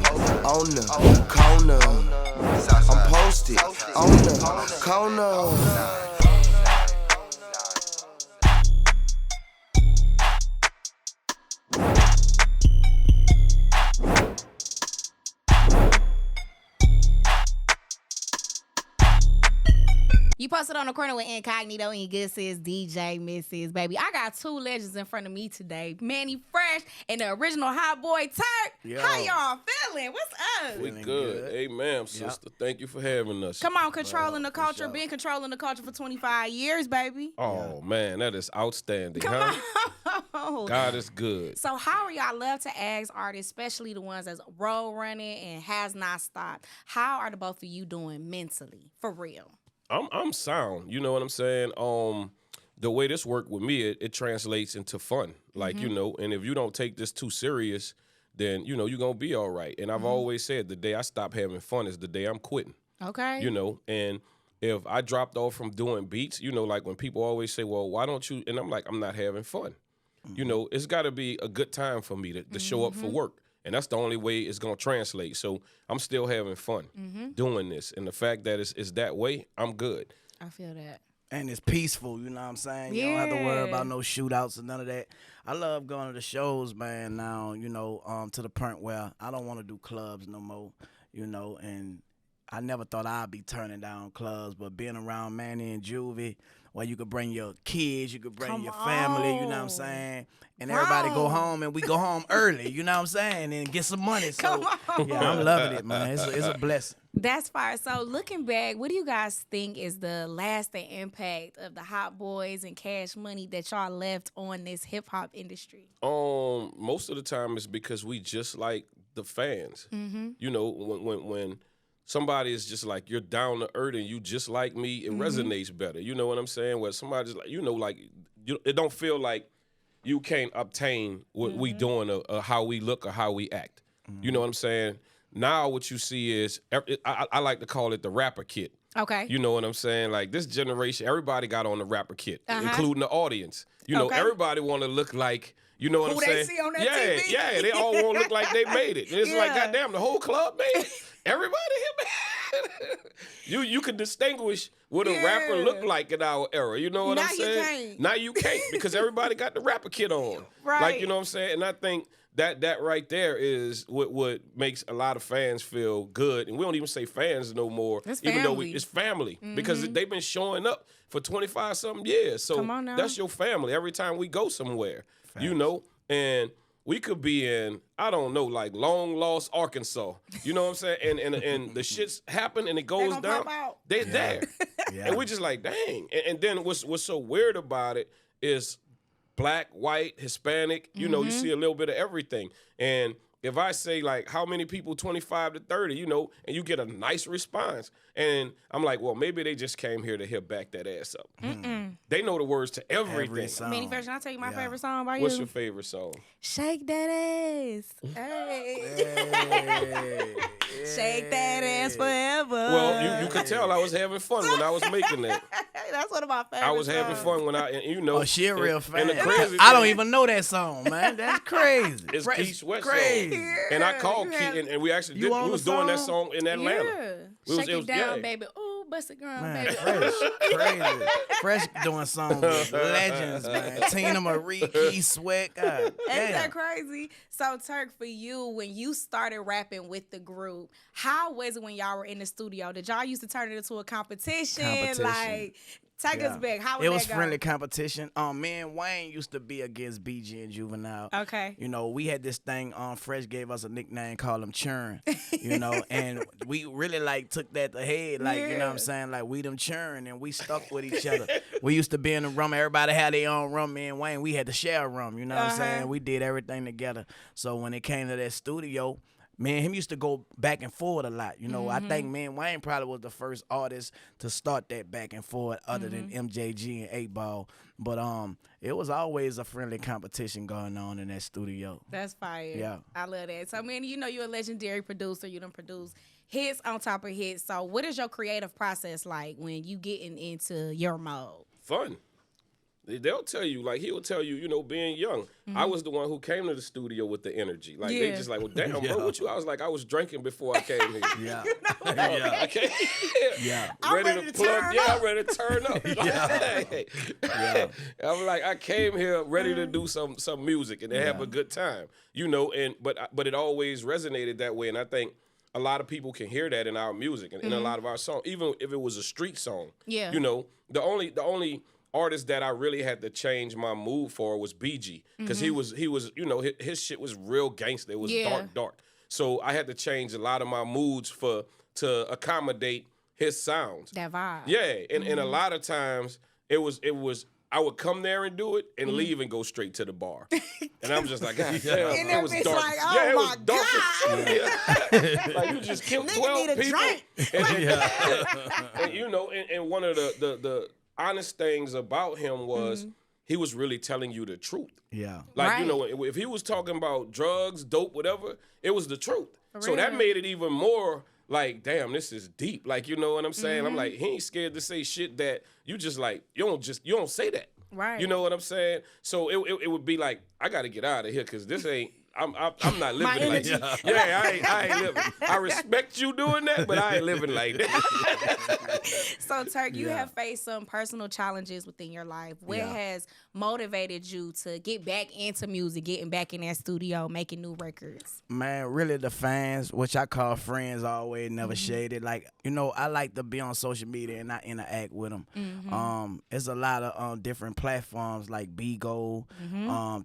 posted on the corner. I'm posted on the corner. You posted on the corner with Incognito and good sis DJ Mrs. Baby. I got two legends in front of me today. Mannie Fresh and the original hot boy Turk. Yo. How y'all feeling? What's up? We good. Amen, sister. Thank you for having us. Come on, controlling the culture. Sure. Been controlling the culture for 25 years, baby. Oh, man, that is outstanding, Come on. God is good. So how are y'all love to ask artists, especially the ones that's road running and has not stopped? How are the both of you doing mentally, for real? I'm sound. You know what I'm saying? The way this worked with me, it translates into fun. Like, you know, and if you don't take this too serious, then, you know, you're going to be all right. And I've always said the day I stop having fun is the day I'm quitting. Okay. You know, and if I dropped off from doing beats, you know, like when people always say, well, why don't you? And I'm like, I'm not having fun. You know, it's got to be a good time for me to show up for work. And that's the only way it's going to translate. So I'm still having fun doing this. And the fact that it's that way, I'm good. I feel that. And it's peaceful, you know what I'm saying? You don't have to worry about no shootouts and none of that. I love going to the shows, man, now, you know, to the point where I don't want to do clubs no more, you know, and I never thought I'd be turning down clubs, but being around Mannie and Juvie, where you could bring your kids, you could bring your family, you know what I'm saying? And everybody go home, and we go home early, you know what I'm saying? And get some money. So, yeah, I'm loving it, man. It's a blessing. That's fire. So looking back, what do you guys think is the lasting impact of the Hot Boys and Cash Money that y'all left on this hip hop industry? Most of the time it's because we just like the fans. You know, when somebody is just like, you're down to earth and you just like me, it resonates better. You know what I'm saying? Where somebody's like, you know, like, it don't feel like you can't obtain what we doing or how we look or how we act. You know what I'm saying? Now what you see is, I like to call it the rapper kit. Okay. You know what I'm saying? Like this generation, everybody got on the rapper kit, including the audience. You know, everybody want to look like, you know what I'm saying? Who they see on that TV. Yeah, they all want to look like they made it. And it's like, goddamn, the whole club made it. Everybody here made it. You can distinguish what a rapper looked like in our era. You know what I'm saying? Now you can't because everybody got the rapper kit on. Right. Like, you know what I'm saying? And I think that right there is what makes a lot of fans feel good. And we don't even say fans no more. It's even family. though it's family. Because they've been showing up for 25-something years. So Come on now. that's your family every time we go somewhere. You know? And we could be in, I don't know, like long lost Arkansas. You know what I'm saying? And the shit's happen and it goes down. They're there. And we're just like, dang. And then what's so weird about it is black, white, Hispanic, you know, you see a little bit of everything. And if I say, like, how many people 25 to 30, you know, and you get a nice response, and I'm like, well, maybe they just came here to hear back that ass up. They know the words to everything. Mannie Fresh, can I tell you my favorite song by you? What's your favorite song? Shake that ass. Hey. Shake that ass forever. Well, you could tell I was having fun when I was making that. That's one of my favorites. I was having fun when and you know. Oh, she a real fan. And the crazy I don't even know that song, man. That's crazy. It's Keith Sweat crazy. song. And I called Keith, and we actually we was doing that song in Atlanta. Shake it down, baby. Ooh, bust it ground, Man, baby. Fresh, crazy. Fresh doing songs with legends, man. Tina Marie, Keith Sweat, God Ain't damn. that crazy? So, Turk, for you, when you started rapping with the group, how was it when y'all were in the studio? Did y'all used to turn it into a competition? Like, take us back. How would it was that go? friendly competition. Me and Wayne used to be against BG and Juvenile. Okay. You know, we had this thing. Fresh gave us a nickname called him Churn. You know, and we really like took that to head. Like, you know what I'm saying? Like, we them Churn, and we stuck with each other. We used to be in the room. Everybody had their own room. Me and Wayne, we had to share a room. You know what I'm saying? We did everything together. So when it came to that studio, me and him used to go back and forth a lot. You know, I think me and Wayne probably was the first artist to start that back and forth other than MJG and 8 Ball. But it was always a friendly competition going on in that studio. That's fire. Yeah. I love that. So, man, you know you're a legendary producer. You done produce hits on top of hits. So what is your creative process like when you getting into your mode? Fun. they'll tell you, like, he'll tell you, you know, being young, I was the one who came to the studio with the energy. Like, they just like, well, damn, bro, what you? I was like, I was drinking before I came here. Yeah. I came here. Ready to plug. I'm ready to turn up. I'm like, I came here ready to do some music and to have a good time, you know. And but it always resonated that way, and I think a lot of people can hear that in our music and in a lot of our songs, even if it was a street song. Yeah. You know, the only artist that I really had to change my mood for was BG, because he was, you know, his shit was real gangster. It was dark. So I had to change a lot of my moods to accommodate his sounds. That vibe. Yeah, and a lot of times it was I would come there and do it and leave and go straight to the bar. And I'm just like, God damn, and it was dark. Like, oh it my was dark. Like, you just killed 12 people. And you know, and one of the honest things about him was he was really telling you the truth. Yeah. Like, you know, if he was talking about drugs, dope, whatever, it was the truth. So that made it even more like, damn, this is deep. Like, you know what I'm saying? I'm like, he ain't scared to say shit that you just like, you don't say that. Right. You know what I'm saying? So it would be like, I got to get out of here because this ain't, I'm not living like that. Yeah, I ain't living. I respect you doing that, but I ain't living like that. So, Turk, you have faced some personal challenges within your life. What has motivated you to get back into music, getting back in that studio, making new records? Man, really the fans, which I call friends, always never shaded. Like, you know, I like to be on social media and I interact with them. It's a lot of different platforms like Bigo,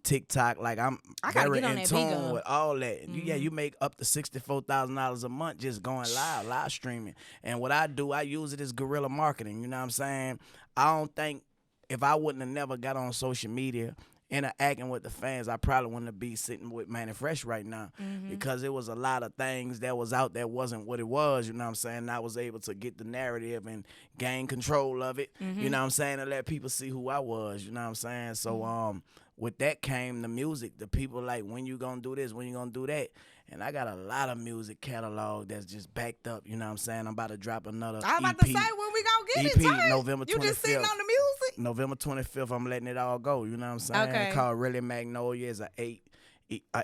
TikTok. Like, I'm very in tune with all that. Yeah, you make up to $64,000 a month just going live streaming. And what I do, I use it as guerrilla marketing. You know what I'm saying? I don't think if I wouldn't have never got on social media interacting with the fans, I probably wouldn't be sitting with Mannie Fresh right now, because it was a lot of things that was out there wasn't what it was, you know what I'm saying? I was able to get the narrative and gain control of it, you know what I'm saying, and let people see who I was, you know what I'm saying? So with that came the music. The people like, when you gonna do this, when you gonna do that? And I got a lot of music catalog that's just backed up, you know what I'm saying? I'm about to drop another EP. I was about to say, when we gonna get EP, it, Turk? November 25th. You just sitting on the music? November 25th, I'm letting it all go, you know what I'm saying? Okay. Called Really Magnolia. It's a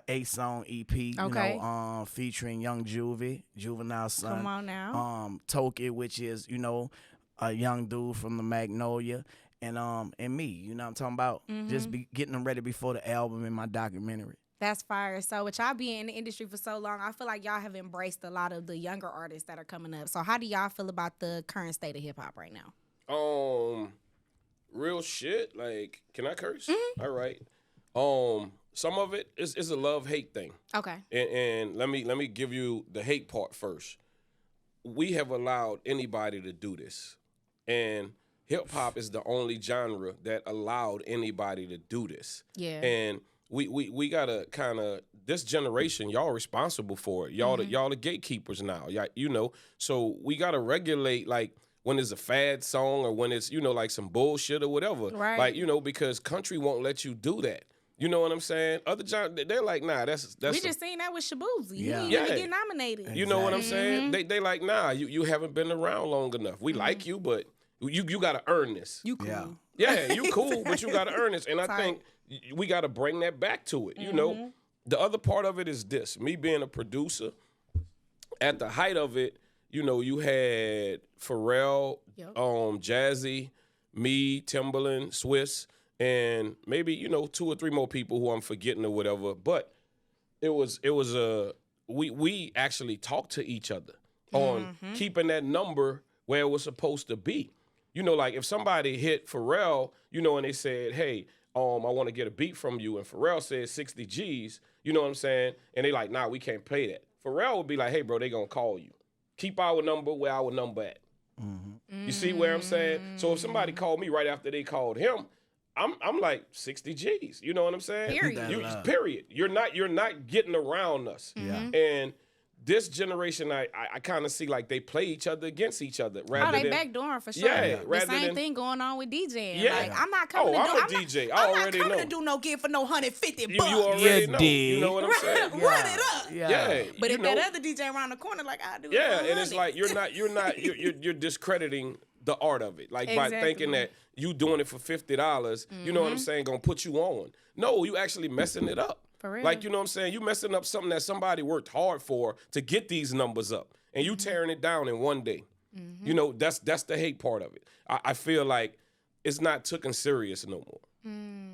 8-song EP, you know, featuring Young Juvenile Son. Come on now. Turk, which is, you know, a young dude from the Magnolia. And me, you know what I'm talking about? Just getting them ready before the album and my documentary. That's fire. So with y'all being in the industry for so long, I feel like y'all have embraced a lot of the younger artists that are coming up. So how do y'all feel about the current state of hip hop right now? Real shit. Like, can I curse? All right. Some of it is a love-hate thing. Okay. And let me give you the hate part first. We have allowed anybody to do this. And hip-hop is the only genre that allowed anybody to do this. Yeah. And we gotta kind of, this generation, y'all responsible for it. Y'all the gatekeepers now. You know, so we gotta regulate, like, when it's a fad song or when it's, you know, like some bullshit or whatever. Right. Like, you know, because country won't let you do that. You know what I'm saying? Other genres, they're like, nah, that's. We just seen that with Shaboozey. Yeah. He didn't get nominated. Exactly. You know what I'm saying? They like, nah, you haven't been around long enough. We like you, but you got to earn this. You cool. Yeah, you cool, but you got to earn this. And I think we got to bring that back to it. You know, the other part of it is this. Me being a producer, at the height of it, you know, you had Pharrell, Jazzy, me, Timbaland, Swiss, and maybe, you know, 2 or 3 more people who I'm forgetting or whatever. But it was we actually talked to each other on keeping that number where it was supposed to be. You know, like if somebody hit Pharrell, you know, and they said, hey, I want to get a beat from you, and Pharrell said 60 G's, you know what I'm saying? And they like, nah, we can't pay that. Pharrell would be like, hey, bro, they gonna call you. Keep our number where our number at. You see where I'm saying? So if somebody called me right after they called him, I'm like 60 G's. You know what I'm saying? Period. Period. You're not getting around us. And this generation, I kind of see like they play each other against each other. Rather they backdooring for sure. Yeah, the same thing going on with DJing. Yeah. Like, I'm not coming I'm a DJ. I already know. I'm not coming to do no gig for no $150. You already know. You know what I'm saying? Run it up. Yeah. But if that other DJ around the corner, like I do. Yeah, and it's like you're discrediting the art of it. Like by thinking that you doing it for $50, you know what I'm saying, gonna put you on. No, you actually messing it up. For real. Like, you know what I'm saying? You messing up something that somebody worked hard for to get these numbers up. And you tearing it down in one day. You know, that's the hate part of it. I feel like it's not taken serious no more.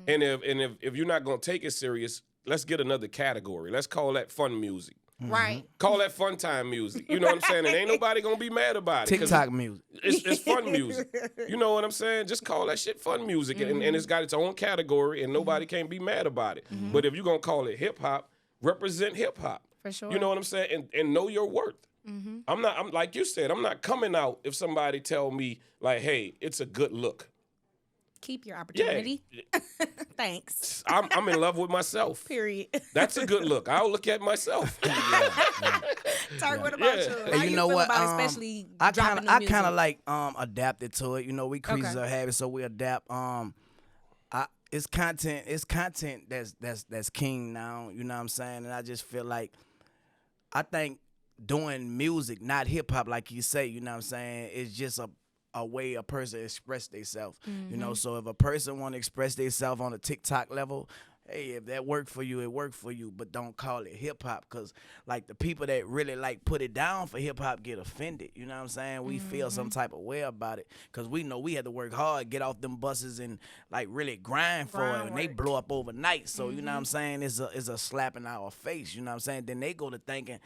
And if you're not gonna take it serious, let's get another category. Let's call that fun music. Right. Call that fun time music. You know what I'm saying? And ain't nobody gonna be mad about it. TikTok music. It's fun music. You know what I'm saying? Just call that shit fun music. And it's got its own category and nobody can't be mad about it. But if you're gonna call it hip hop, represent hip hop. For sure. You know what I'm saying? And know your worth. I'm like you said, I'm not coming out if somebody tell me like, hey, it's a good look. Keep your opportunity. Yeah. Thanks. I'm in love with myself. Period. That's a good look. I'll look at myself. Turk, what about you? How you know feel what? about especially I dropping kind the of music? like adapted to it. You know, we creatures of habit, so we adapt. It's content. It's content that's king now. You know what I'm saying? And I just feel like I think doing music, not hip hop, like you say. You know what I'm saying? It's just a way a person express themselves. You know, so if a person want to express themselves on a TikTok level, hey, if that worked for you, it worked for you, but don't call it hip hop, because like the people that really like put it down for hip hop get offended. You know what I'm saying? We feel some type of way about it because we know we had to work hard, get off them buses and like really grind for it, and they blow up overnight. So you know what I'm saying? It's a slap in our face. You know what I'm saying? Then they go to thinking,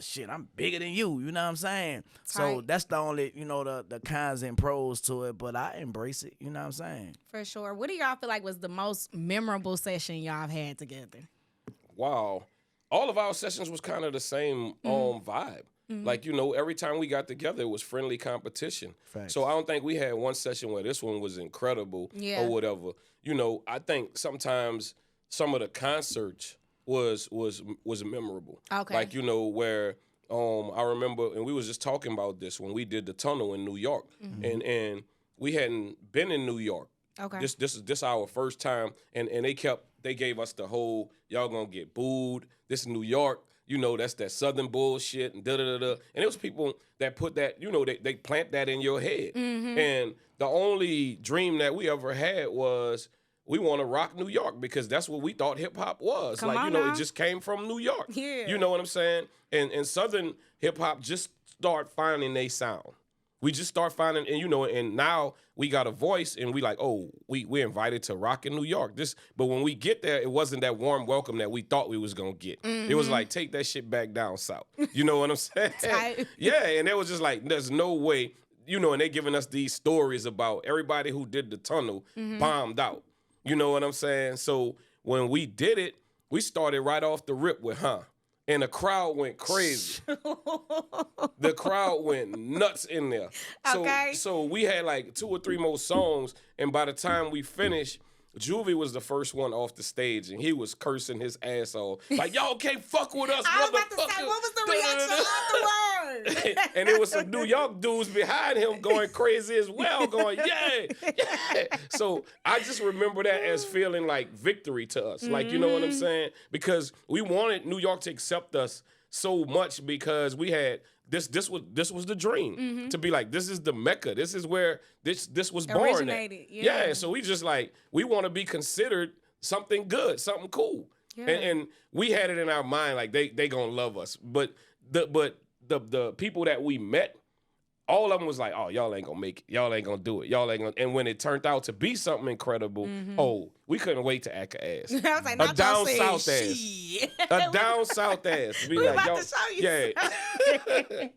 shit, I'm bigger than you. You know what I'm saying? So that's the only, you know, the cons and pros to it, but I embrace it. You know what I'm saying? For sure. What do y'all feel like was the most memorable session y'all have had together? Wow. All of our sessions was kind of the same vibe. Like, you know, every time we got together, it was friendly competition. Facts. So I don't think we had one session where this one was incredible or whatever. You know, I think sometimes some of the concerts was memorable. Okay. Like, you know, where I remember, and we was just talking about this when we did the tunnel in New York. And we hadn't been in New York. Okay. This is our first time, and they gave us the whole, y'all gonna get booed. This is New York, you know, that's that Southern bullshit and da-da-da-da. And it was people that put that, you know, they plant that in your head. And the only dream that we ever had was we want to rock New York because that's what we thought hip hop was. Come like, on you know, now. it just came from New York. Yeah. You know what I'm saying? And Southern hip hop just start finding their sound. We just start finding, and you know, and now we got a voice, and we like, oh, we're invited to rock in New York. But when we get there, it wasn't that warm welcome that we thought we was gonna get. It was like, take that shit back down south. You know what I'm saying? Yeah, and it was just like, there's no way, you know, and they giving us these stories about everybody who did the tunnel bombed out. You know what I'm saying? So when we did it, we started right off the rip with and the crowd went crazy. The crowd went nuts in there. So we had like 2 or 3 more songs, and by the time we finished, Juvie was the first one off the stage, and he was cursing his ass off. Like, y'all can't fuck with us, I was about motherfucker. to say, what was the reaction afterwards? And there was some New York dudes behind him going crazy as well, going, yeah, yeah. So I just remember that as feeling like victory to us. Like, you know what I'm saying? Because we wanted New York to accept us so much because we had this was the dream to be like, this is the Mecca. This is where this was born Originated, at. yeah. So we just like, we want to be considered something good, something cool. Yeah. And we had it in our mind like they gonna love us. But the people that we met, all of them was like, oh, y'all ain't gonna make it. Y'all ain't gonna do it. Y'all ain't gonna. And when it turned out to be something incredible, oh, we couldn't wait to act a ass. I was like, A not down y'all saying south ass. shit. A down south ass. Be We like, about y'all, to show you. yeah.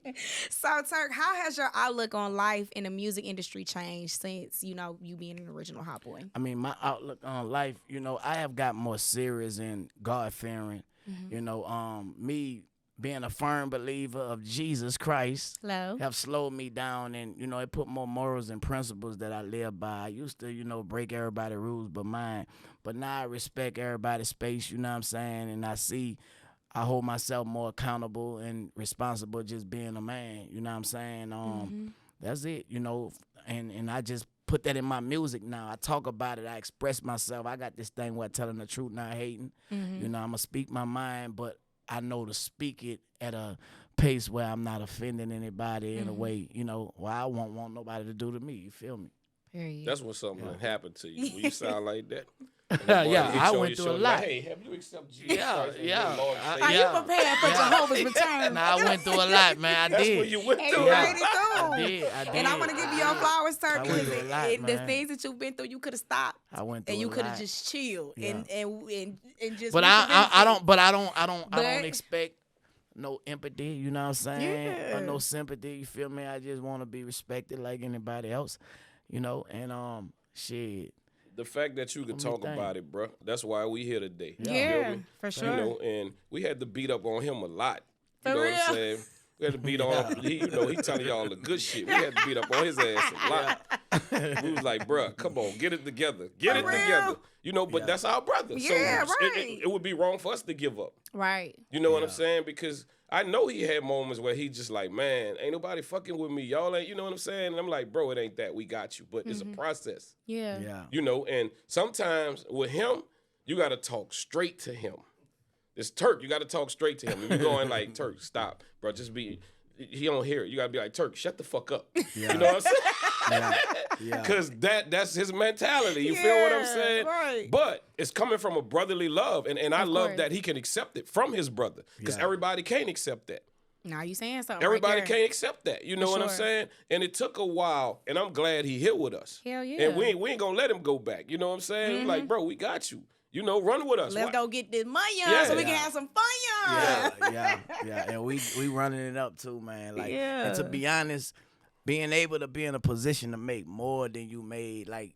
So, Turk, how has your outlook on life in the music industry changed since, you know, you being an original hot boy? I mean, my outlook on life, you know, I have got more serious and God-fearing. You know, me being a firm believer of Jesus Christ Hello. have slowed me down, and, you know, it put more morals and principles that I live by. I used to, you know, break everybody's rules but mine. But now I respect everybody's space, you know what I'm saying? And I hold myself more accountable and responsible just being a man, you know what I'm saying? That's it, you know, and I just put that in my music now. I talk about it. I express myself. I got this thing where telling the truth, not hating. You know, I'm going to speak my mind, but I know to speak it at a pace where I'm not offending anybody in a way, you know, where I won't want nobody to do to me. You feel me? Period. That's when something happened to you. When you sound like that. Yeah, I went through a lot. Like, hey, have you accepted Jesus Yeah, Christ as yeah. your Lord and Are Savior? you prepared for Jehovah's return? Nah, I went through a lot, man. I That's did. what you went And through. you ready to go. I did. And I want to give you your flowers, Turk, I went because through a lot, the man. things that you've been through, you could have stopped. I went through And you a could have lot. just chilled Yeah. and just. But I don't But- expect no empathy, you know what I'm saying? Yeah. Or no sympathy, you feel me? I just want to be respected like anybody else, you know? And shit. The fact that you could Let me talk think. about it, bro. That's why we here today. You feel Yeah, me? for sure. You know, and we had to beat up on him a lot. You For know real? what I'm saying? We had to beat on him. He telling y'all the good shit. We had to beat up on his ass a lot. We was like, bruh, come on, get it together. Get it For real? together. You know, but that's our brother. Yeah, so right. it would be wrong for us to give up. Right. You know what I'm saying? Because I know he had moments where he just like, man, ain't nobody fucking with me. Y'all ain't, you know what I'm saying? And I'm like, bro, it ain't that. We got you. But it's a process. Yeah. Yeah. You know, and sometimes with him, you got to talk straight to him. It's Turk. You got to talk straight to him. If you're going like, Turk, stop, bro. Just be, he don't hear it. You got to be like, Turk, shut the fuck up. Yeah. You know what I'm saying? Yeah. Because that's his mentality. You feel what I'm Yeah, saying? right. But it's coming from a brotherly love. And I Of love course. that he can accept it from his brother. Because Yeah. everybody can't accept that. Now you saying something. Everybody right there. can't accept that. You know what I'm sure. saying? And it took a while, and I'm glad he here with us. Hell yeah. And we ain't gonna let him go back. You know what I'm saying? We like, bro, we got you. You know, run with us. Let's Why- go get this money on Yeah. so we can have some fun. Yeah. And we running it up too, man. Like, Yeah. and to be honest, being able to be in a position to make more than you made, like,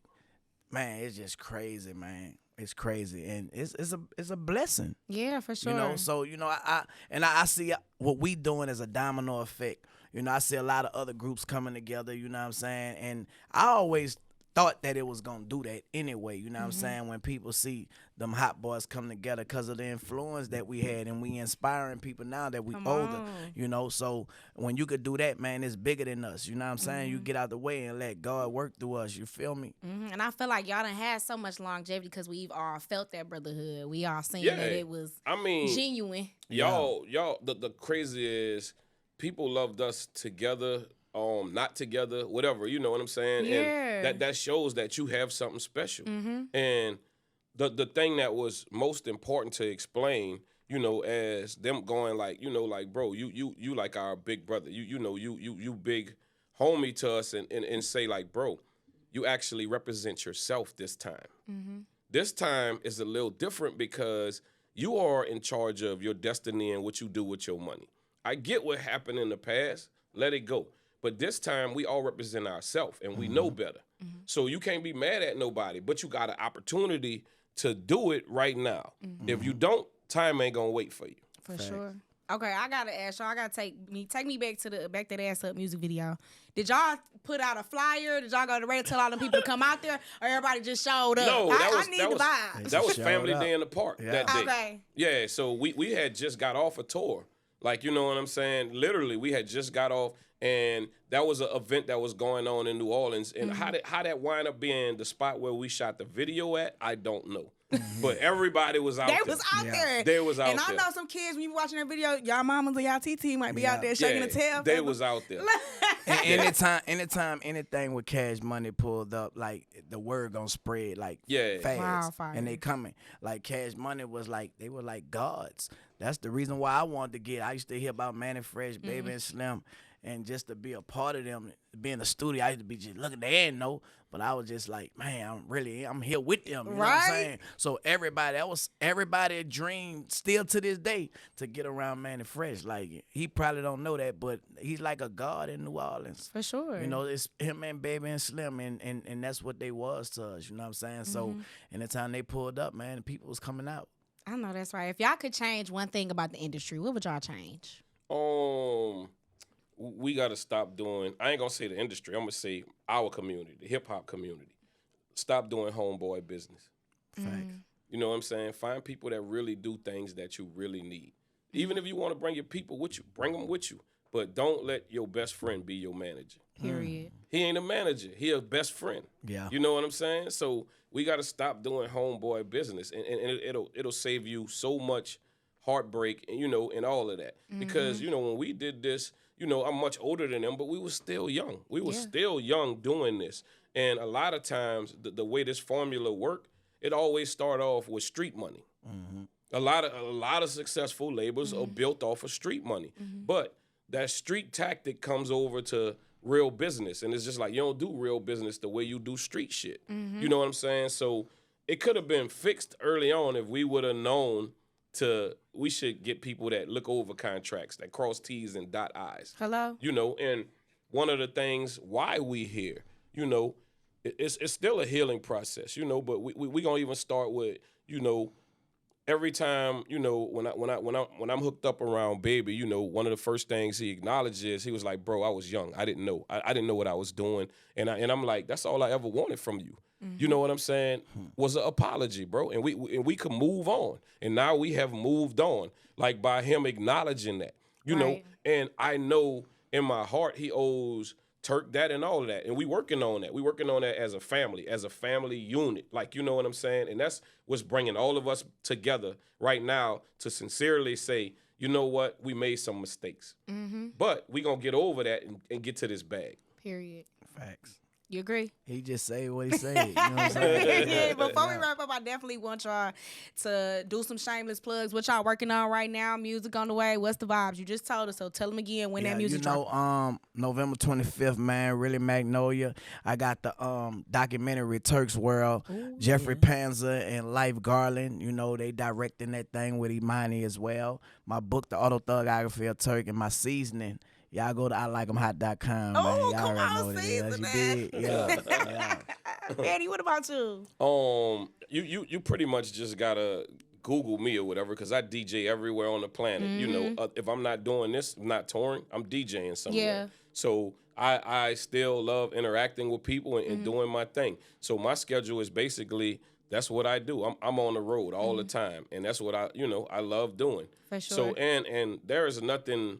man, it's just crazy, man. It's crazy, and it's a blessing. Yeah, for sure. You know, so you know, I see what we doing as a domino effect. You know, I see a lot of other groups coming together. You know what I'm saying? And I always thought that it was gonna do that anyway. You know what I'm saying? When people see them hot boys come together because of the influence that we had, and we inspiring people now that we Come older. on. You know, so when you could do that, man, it's bigger than us. You know what I'm saying? You get out the way and let God work through us. You feel me? And I feel like y'all done had so much longevity because we've all felt that brotherhood. We all seen Yeah. that it was I mean, genuine. y'all, the crazy is people loved us together, not together, whatever. You know what I'm saying? Yeah. And that shows that you have something special. And the thing that was most important to explain, you know, as them going like, you know, like, bro, you like our big brother. You big homie to us, and say like, bro, you actually represent yourself this time. This time is a little different because you are in charge of your destiny and what you do with your money. I get what happened in the past. Let it go. But this time, we all represent ourselves, and we know better. So you can't be mad at nobody, but you got an opportunity to do it right now. If you don't, time ain't gonna wait for you. For sure. Okay, I gotta ask y'all. I gotta take me back to the Back That Ass Up music video. Did y'all put out a flyer? Did y'all go to radio tell all them people to come out there, or everybody just showed up? No, I need the vibe. They That was showed family up. day in the park Yeah. that day. Okay. Yeah, so we had just got off a tour. Like, you know what I'm saying? Literally, we had just got off, and that was an event that was going on in New Orleans. And how that wind up being the spot where we shot the video at, I don't know. But everybody was out They there. was out there. They was out and there. I know some kids, when you watching that video, y'all mamas or y'all TT might be out there shaking the tail. They was out there. And anytime anything with Cash Money pulled up, like the word gonna spread like fast. Wildfire. And they coming. Like Cash Money was like, they were like gods. That's the reason why I wanted to get. I used to hear about Mannie Fresh, Baby and Slim, and just to be a part of them, be in the studio, I used to be just looking, they didn't know, but I was just like, man, I'm here with them. You know what I'm saying? So that was everybody's dream still to this day to get around Mannie Fresh. Like, he probably don't know that, but he's like a god in New Orleans. For sure. You know, it's him and Baby and Slim, and that's what they was to us, you know what I'm saying? So anytime they pulled up, man, the people was coming out. I know that's right. If y'all could change one thing about the industry, what would y'all change? We got to stop doing, I ain't going to say the industry, I'm going to say our community, the hip-hop community. Stop doing homeboy business. Facts. You know what I'm saying? Find people that really do things that you really need. Even if you want to bring your people with you, bring them with you. But don't let your best friend be your manager. Period. He ain't a manager. He a best friend. Yeah. You know what I'm saying? So we got to stop doing homeboy business, and it'll save you so much heartbreak, and, and all of that. Because, when we did this, I'm much older than them, but we were still young. We were still young doing this. And a lot of times, the way this formula worked, it always start off with street money. A lot of successful labels are built off of street money. But that street tactic comes over to real business. And it's just like, you don't do real business the way you do street shit. You know what I'm saying? So it could have been fixed early on if we would have known we should get people that look over contracts, that cross T's and dot I's. Hello? And one of the things why we here, it's still a healing process, but we gonna even start with, every time, when I'm hooked up around Baby, one of the first things he acknowledges, he was like, bro, I was young. I didn't know. I didn't know what I was doing. And I'm like, that's all I ever wanted from you. You know what I'm saying? Was an apology, bro. And we could move on. And now we have moved on, like by him acknowledging that, know. And I know in my heart he owes Turk that and all of that. And we working on that. We working on that as a family unit. Like, you know what I'm saying? And that's what's bringing all of us together right now to sincerely say, you know what? We made some mistakes. But we going to get over that and get to this bag. Period. Facts. You agree? He just say what he say. You know what I'm saying? Yeah, before we wrap up, I definitely want y'all to do some shameless plugs. What y'all working on right now? Music on the way. What's the vibes? You just told us, so tell them again when that music drop. November 25th, man, really Magnolia. I got the documentary Turk's World. Ooh, Jeffrey Panzer and Life Garland, they directing that thing with Mannie as well. My book, The Autothugraphy of Turk, and my seasoning. Y'all go to ILike'emHot.com, man. Y'all come already know on, what it is. You did? Yeah. Mannie, what about you? You pretty much just gotta Google me or whatever, because I DJ everywhere on the planet. If I'm not doing this, I'm not touring, I'm DJing somewhere. Yeah. So I still love interacting with people and doing my thing. So my schedule is basically, that's what I do. I'm on the road all the time, and that's what I love doing. For sure. So and there is nothing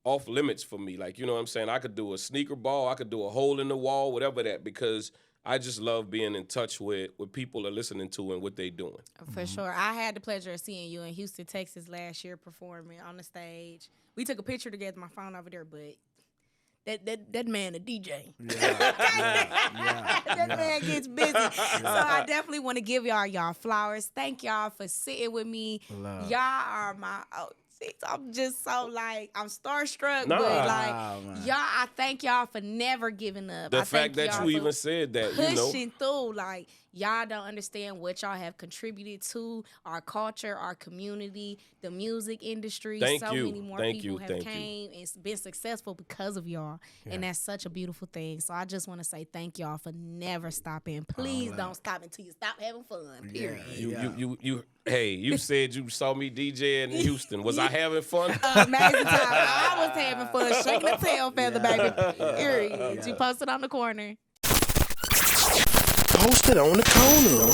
off limits for me. Like, you know what I'm saying? I could do a sneaker ball, I could do a hole in the wall, whatever that, because I just love being in touch with what people are listening to and what they doing. For sure. I had the pleasure of seeing you in Houston, Texas last year performing on the stage. We took a picture together, my phone over there, but that man a DJ. That man gets busy. So I definitely want to give y'all flowers. Thank y'all for sitting with me. Y'all are my I'm just so I'm starstruck, but y'all, I thank y'all for never giving up. The fact that you even said that, pushing through, y'all don't understand what y'all have contributed to our culture, our community, the music industry. Many more people have came and been successful because of y'all, and that's such a beautiful thing. So I just want to say thank y'all for never stopping. Please don't stop until you stop having fun. Period. You said you saw me DJ in Houston. Was I having fun? Amazing time. I was having fun. Shaking the tail feather, baby. Period. You posted on the corner. Posted on the corner.